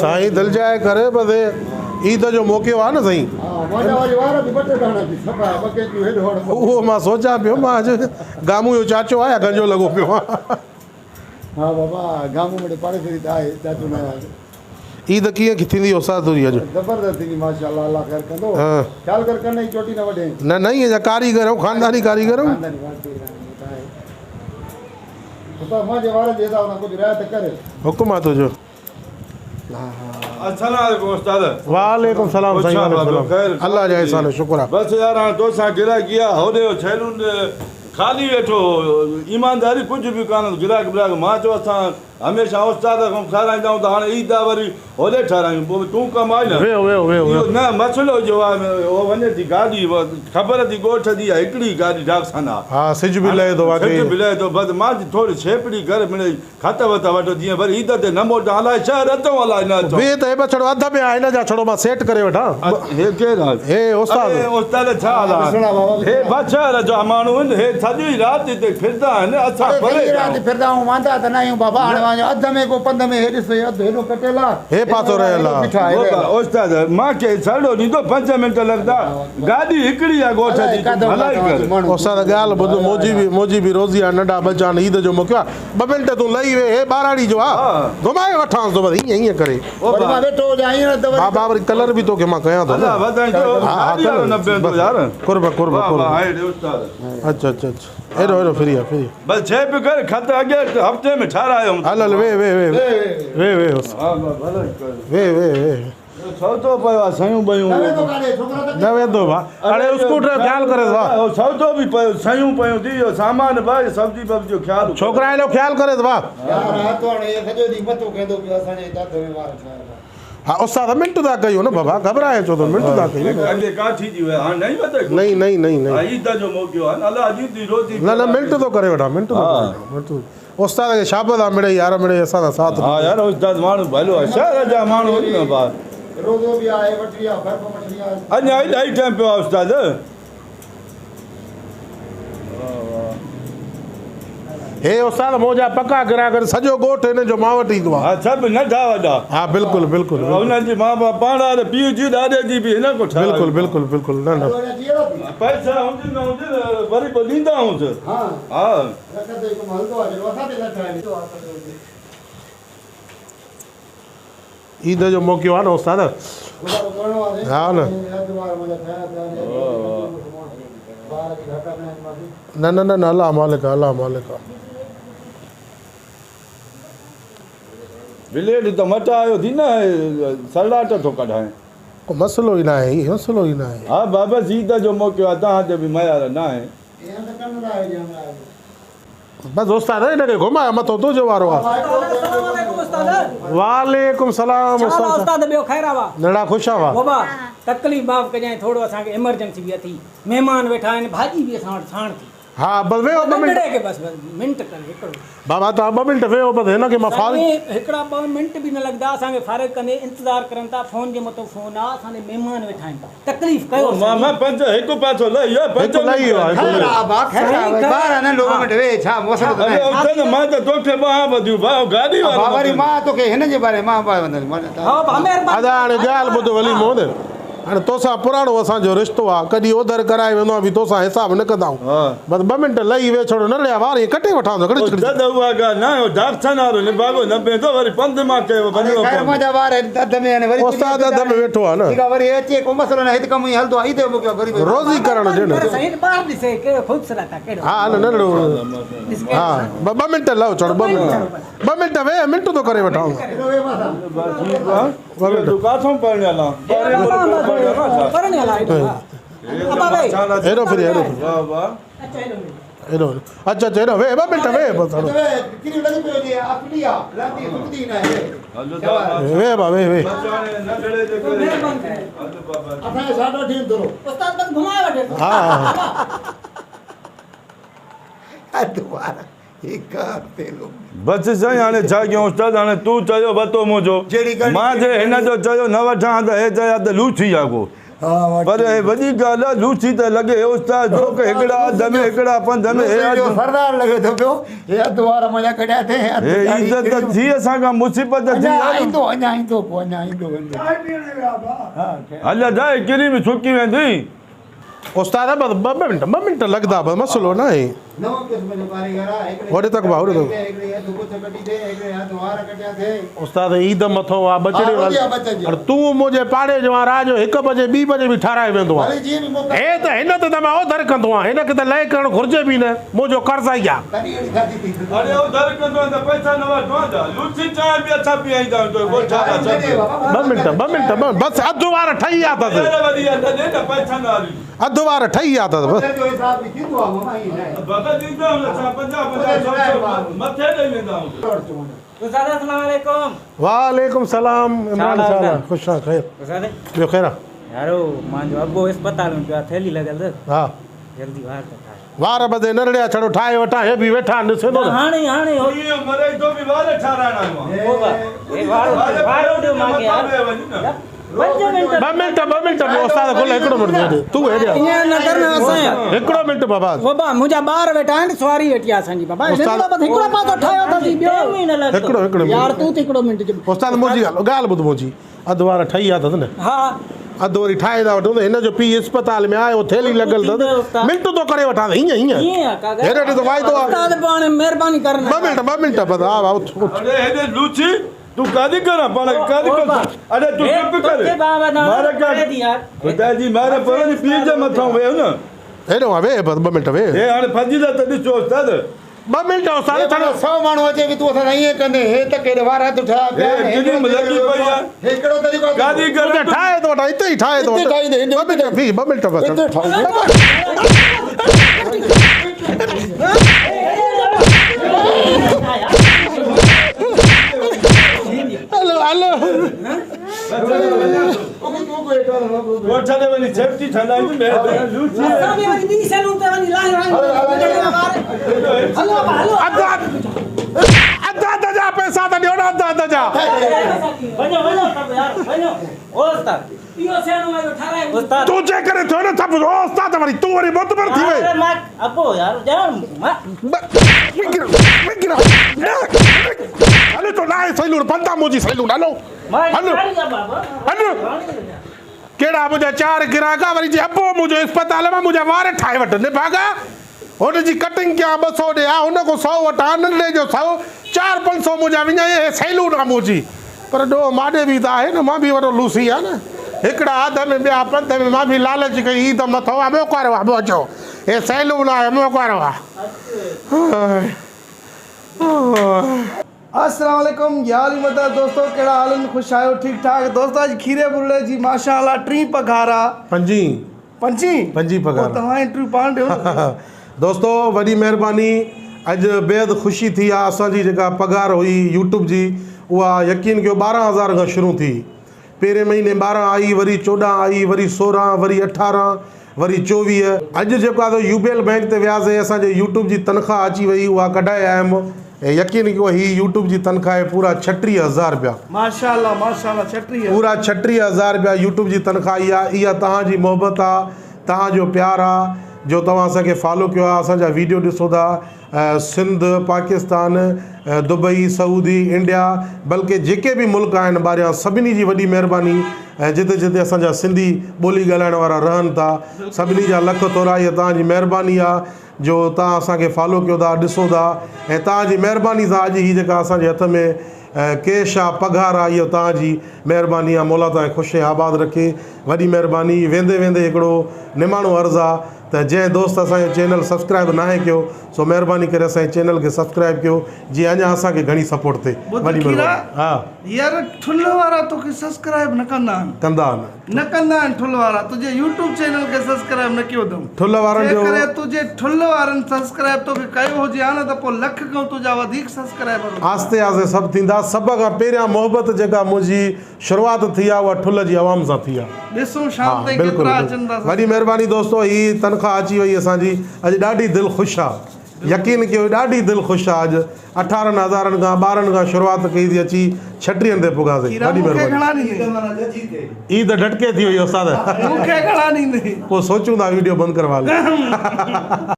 साईं दिल जाए करे बदे ईद जो मौक़ो आहे न साईं उहो मां सोचां पियो मां अॼु गामू जो चाचो आहे गंजो लॻो पियो आहे हा बाबा गामू में पाड़े फिरी आहे चाचो न ईद कीअं थींदी उस्ताद तुंहिंजी अॼु ज़बरदस्त थींदी माशाअल्लाह अल्लाह ख़ैर कंदो ख़्याल कर कन जी चोटी न वढे न न ईअं कारीगर आहियूं ख़ानदानी कारीगर आहियूं मां जे वार जे हिसाब सां कुझु रिआयत करे हुकुम आहे तुंहिंजो अस्सलाम वालेकुम उस्ताद वालेकुम सलाम साईं अल्लाह जा एहसान शुक्र आहे बस यार हाणे तोसां गिराकी आहे होॾे छैलून ख़ाली वेठो ईमानदारी कुझु बि कान गिराक विराक मां चयो असां हमेशह उस्ताद खां ठाराईंदा आहियूं त हाणे ईद आहे वरी होॾे ठारायूं पोइ तूं कमाई न न मसइलो जो आहे उहो वञे थी गाॾी ख़बर थी ॻोठ जी आहे हिकिड़ी गाॾी डाकसाना हा सिज बि लहे थो सिज बि लहे थो बसि मां थोरी छेपड़ी करे मिड़ई खत वत वठो जीअं वरी ईद ते न मोटां अलाए शहर अचूं अलाए न अचूं वे त हे छड़ो अध में आहे हिन जा छड़ो मां सेट करे वठां हे केरु आहे हे उस्ताद उस्ताद छा हाल आहे हे बशहर जा माण्हू आहिनि हे सॼी राति हिते फिरंदा आहिनि असां राति फिरंदा आहियूं वांदा त न आहियूं बाबा हाणे अध में को पंध में हे ॾिस अधु हेॾो कटियल आहे हे पासो रहियल आहे उस्ताद मूंखे सड़ो ॾींदो 5 मिंट लॻंदा गाॾी हिकिड़ी आहे ॻोठ जी हलाई कर उस्ताद ॻाल्हि ॿुध मुंहिंजी बि रोज़ी आहे नंढा बचा आहिनि ईद जो मौक़ो आहे 2 मिंट तूं लही वे हे ॿाराड़ी जो आहे घुमाए वठांसि थो वरी ईअं करे हा बा वरी कलर बि तोखे मां कयां थो कुर्ब अच्छा अच्छा अच्छा हेॾो हेॾो फ्री आहे फ्री बस छे बि कर खत अॻे हफ़्ते में ठारायो हल हल वे वे वे वे वे वे वे वे सौदो पियो आहे सयूं बयूं न वेंदो भाउ हाणे स्कूटर जो ख़्यालु करे भाउ सौदो बि पियो सयूं पियूं थी वियो सामान भाई सब्जी वब्जी जो ख़्यालु छोकिरा हेॾो ख़्यालु करे भाउ हा उस्ताद मिंट था कयूं न बाबा घबराए छो थो मिंट था कयूं न न मिंट थो करे वठां मिंट उस्ताद खे शाबत आहे मिड़े यार मिड़े असां सां साथ हा यार उस्ताद माण्हू भलो आहे शहर जा माण्हू अञा इलाही टाइम पियो आहे उस्ताद हे उस्ताद मुंहिंजा पका ग्राहक सॼो ॻोठ हिन जो मां वटि ईंदो आहे हा सभु नंढा वॾा हा बिल्कुलु बिल्कुलु हुननि जी मां बाप पाण पीउ जी ॾाॾे जी बि हिन को बिल्कुलु बिल्कुलु बिल्कुलु न न पैसा हुजनि न हुजनि वरी पोइ ॾींदा हुउसि हा ईद जो मौक़ो आहे न उस्ताद हा न न न न न अलाह मालिक अलाह मालिक ब्लेड त मटायो थी न सलाट थो कढाए को मसइलो ई न आहे मसइलो ई न आहे हा बाबा ईद जो मौक़ो आहे तव्हां ते बि मयार न आहे बसि उस्ताद हिनखे घुमायो मथो तुंहिंजो वारो आहे वालेकुम सलाम उस्ताद ॿियो ख़ैर आहे नड़ा ख़ुशि आहे बाबा तकलीफ़ माफ़ कजांइ थोरो असांखे इमरजेंसी बि अथई महिमान वेठा आहिनि भाॼी बि असां वटि साण थी हा बसि वेहो ॿ मिंट बसि मिंट करे हिकिड़ो बाबा तव्हां 2 मिंट वेहो बसि हिनखे मां हिकिड़ा 2 मिंट बि न लॻंदा असांखे फारिग कंदे इंतज़ारु करनि था फोन जे मथां फोन आहे असांजे महिमान वेठा आहिनि तकलीफ़ कयो मां पंज हिकु पासो लही वियो मां त तोखे ॿाहिरि वधियूं भाउ गाॾी मां तोखे हिन जे बारे मां हाणे ॻाल्हि ॿुध वली मोहन हाणे तोसां पुराणो असांजो रिश्तो आहे कॾहिं उधर कराए वेंदो आहे बि तोसां हिसाब न कंदा आहियूं बसि 2 मिंट लही वे छॾो न लिया वार कटे वठां थो वेठो आहे न रोज़ी करण हा न हा 2 मिंट लहो छॾो 2 मिंट वे मिंट थो करे वठां हेॾो फ्री हेॾो अच्छा अच्छा हेॾो वे 2 मिंट वे वे बा वे वे हा बसि साईं हाणे छा कयूं उस्ताद हाणे तूं चयो वतो मुंहिंजो मां जे हिन जो चयो न वठां त हे चया त लूची आहे को पर वॾी ॻाल्हि आहे लूसी त लॻे उस्ताद जो कि हिकिड़ा अध में हिकिड़ा पंध में सरदार लॻे थो पियो हे अधु वार मुंहिंजा कढिया थिए हे इज़त थी असांखां मुसीबत थी अञा ईंदो पोइ अञा ईंदो हल जाए किरी में छुकी वेंदी उस्ताद बस ॿ मिंट लगदा बस मसलो ना है नओं क़िस्म जो कारीगर आहे ओॾे तक भाउ ओॾे तक हिकिड़ी अधु कुछ कढी दे हिकिड़े अधु वार कढिया थिए उस्ताद ईद मथो आ बचड़े हा, वाल बचड़े जो। और तू मुझे पाड़े जो रात जो 1 बजे 2 बजे भी ठाराए वेंदो भले जीअं बि मोकल हे त हिन ते त मां ओधर कंदो आहियां हिन खे त लय करणु घुरिजे बि न मुंहिंजो कर्ज़ आई आहे तॾहिं अहिड़ी शादी थी अरे वो दर कंदो त पैसा न वठो लूसी चाय बि अच्छा पीआईंदा तो वो छा ॿ मिंट बस अधु वार ठही विया अथसि वॾी अध ॾे न पैसा न हली अधु वार ठही विया अथसि बस जो हिसाब बि थींदो आहे मामा ईअं न आहे। बाबा दीदा असां 50 मथे ॾेई वेंदा उस्ताद अस्सलाम वालेकुम वालेकुम सलाम इमरान हाल साहब आहे? ख़ुशि आहे ख़ैर उस्ताद ॿियो ख़ैर आहे? यारो मुंहिंजो अॻो अस्पताल में पियो आहे थैली लॻल हा जल्दी वार त ठाहे वार बदे नरड़िया छड़ो ठाहे वठां हे बि वेठा ॾिसे थो न हाणे हाणे हो ये मरे तो भी वाले ठाराणा ओ बा ए वारो ॾियो मांखे यार 5 मिंट 2 मिंट में उस्ताद खोल हिकिड़ो मिंट दे तू हेॾे आ। ईअं न करना असां हिकिड़ो मिंट बाबा बाबा मुंहिंजा ॿार वेठा आहिनि सवारी वेठी आहे असांजी बाबा उस्ताद- हिकिड़ो पासो ठाहियो अथसीं ॿियो हिकिड़ो यार तू त हिकिड़ो मिंट जो उस्ताद मुंहिंजी ॻाल्हि ॿुध मुंहिंजी अधु वार ठही विया अथसि न हा अधु वरी ठाहे था वठूं त हिन जो पीउ अस्पताल में आयो थैली लॻल थींदो अथसि उस्ताद। मिंट थो करे वठां हीअं हीअं ईअं कागर हेॾे ॾिसो वाइदो आहे उस्ताद पाण महिरबानी करना 2 मिंट बस हा उठ अरे हेडे लूची तू कादी करा पाण कादी ओ कर बा। अरे तू हे चुप कर तोखे बाबा ना मारे करे दी यार। खुदा जी मारे पर पी जे मथां वे न हेॾो आहे वे बस 2 मिंट वे हे हाणे फजीला त ॾिसो उस्ताद 2 मिंट उस्ताद हे छड़ो 100 माण्हू अचे बि तूं असां सां ईअं कंदे हे त केॾे वार हथ ठहिया पिया हे आहिनि। केॾी लॻी पई आहे हिकिड़ो तरीक़ो कादी तुझे कर ठाहे थो वठां हिते ई ठाहे थो हिते ठाहींदे, हिते 2 मिंट भी 2 मिंट बस हिते ठाहींदे। हलो हलो कोठा वनी सेफ्टी ठंडा में लूची असां बि वरी ॿी सैलून ते वञी लाहे हलो हलो अधा जा पैसा त ॾियो न अधा जा वञो वञो सभु यार वञो ओ उस्ताद इहो सैलून वारो ठाराए उस्ताद तू जे करे थियो न सभु उस्ताद वरी तू वरी मोतबर थी वई अरे मां अबो यार ॼाण हलो तो लाए सैलून पंदा मुंहिंजी सैलून हलो हलो हलो कहिड़ा मुंहिंजा 4 गिराका वरी जे अबो मुंहिंजो अस्पताल में मुंहिंजा वार ठाहे वठ ने भागा हुन जी कटिंग कयां 200 ॾियां हुन को 100 वठां नंढे जो 100 400-500 मुंहिंजा विञाए हे सैलून आहे मुंहिंजी पर ॾो माॾे बि त आहे न मां बि वॾो लूसी आहे न हिकिड़ा अध में ॿिया पंध में मां बि लालच कई ही त मथो आहे मोकारो आहे मोजो हे सैलून आहे मोकारो आहे अस्सलाम वालेकुम यार मदद दोस्तों कहिड़ा हाल आहिनि ख़ुशि आहियो ठीकु ठाक दोस्तों अॼु खीरे बुरड़े जी माशाअल्लाह 3 पघार आहे पंजी 5 पघार तव्हां इंटरव्यू पाण ॾियो दोस्तो वॾी महिरबानी अॼु बेहदि ख़ुशी थी आहे असांजी जेका पघार हुई यूट्यूब जी उहा यकीन कयो 12,000 खां शुरू थी पहिरें महीने 12 आई वरी 14 आई वरी 16 वरी 18 वरी 24 अॼु जेको आहे यूबीएल बैंक ते वियासीं असांजे यूट्यूब जी तनख़्वाह अची वई उहा कढाए आयुमि ऐं यकीन कयो ही यूट्यूब जी तनख़्वाह आहे पूरा 36,000 रुपया माशाअल्लाह 36 पूरा 36,000 रुपया यूट्यूब जी तनख़्वाह इहा तव्हांजी मोहबत आहे तव्हांजो प्यार आहे जो तव्हां असांखे फॉलो कयो आहे असांजा वीडियो ॾिसो था Sindh Pakistan Dubai Saudi India बल्कि जेके बि मुल्क आहिनि ॿाहिरियां सभिनी जी वॾी महिरबानी जिते जिते असांजा सिंधी ॿोली ॻाल्हाइण वारा रहनि था सभिनी जा लख तोरा इहा तव्हांजी महिरबानी आहे जो तव्हां असांखे फॉलो कयो था ॾिसो था ऐं तव्हांजी महिरबानी सां अॼु हीअ जेका असांजे हथ में कैश आहे पघार आहे इहो तव्हांजी महिरबानी आहे मौला तव्हां ख़ुशि आबाद रखे वॾी महिरबानी वेंदे वेंदे हिकिड़ो निमाणो अर्ज़ु आहे त जंहिं दोस्त असांजो चैनल सब्सक्राइब नाहे कयो सो महिरबानी करे असांजे चैनल खे सब्सक्राइब कयो जीअं अञा असांखे घणी सपोर्ट थिए वॾी महिरबानी हा यार ठुल वारा तोखे सब्सक्राइब न कंदा आहिनि कंदा आहिनि न कंदा आहिनि ठुल वारा तुंहिंजे यूट्यूब चैनल खे सब्सक्राइब न कयो अथऊं ठुल वारनि जो करे तुंहिंजे ठुल वारनि सब्सक्राइब तोखे कयो हुजे हा न त पोइ लख खां तुंहिंजा वधीक सब्सक्राइबर आस्ते आस्ते सभु थींदा सभ खां पहिरियां मोहबत जेका मुंहिंजी शुरूआति थी आहे उहा ठुल जी आवाम सां थी आहे ॾिसूं शाम ताईं बिल्कुलु केतिरा अचनि था वॾी महिरबानी दोस्तो ही तनख़्वाह अची वई असांजी अॼु ॾाढी दिलि ख़ुशि आहे यकीन कयो ॾाढी दिलि ख़ुशि आहे अॼु 18,000 खां 12 खां शुरूआति कई थी अची 36 ते पुगासीं खीरा ॾाढी मूंखे महिरबानी घणा ॾींदे ईद डटके थी वई उस्ताद मूंखे घणा ॾींदे पोइ सोचूं था वीडियो बंदि करवा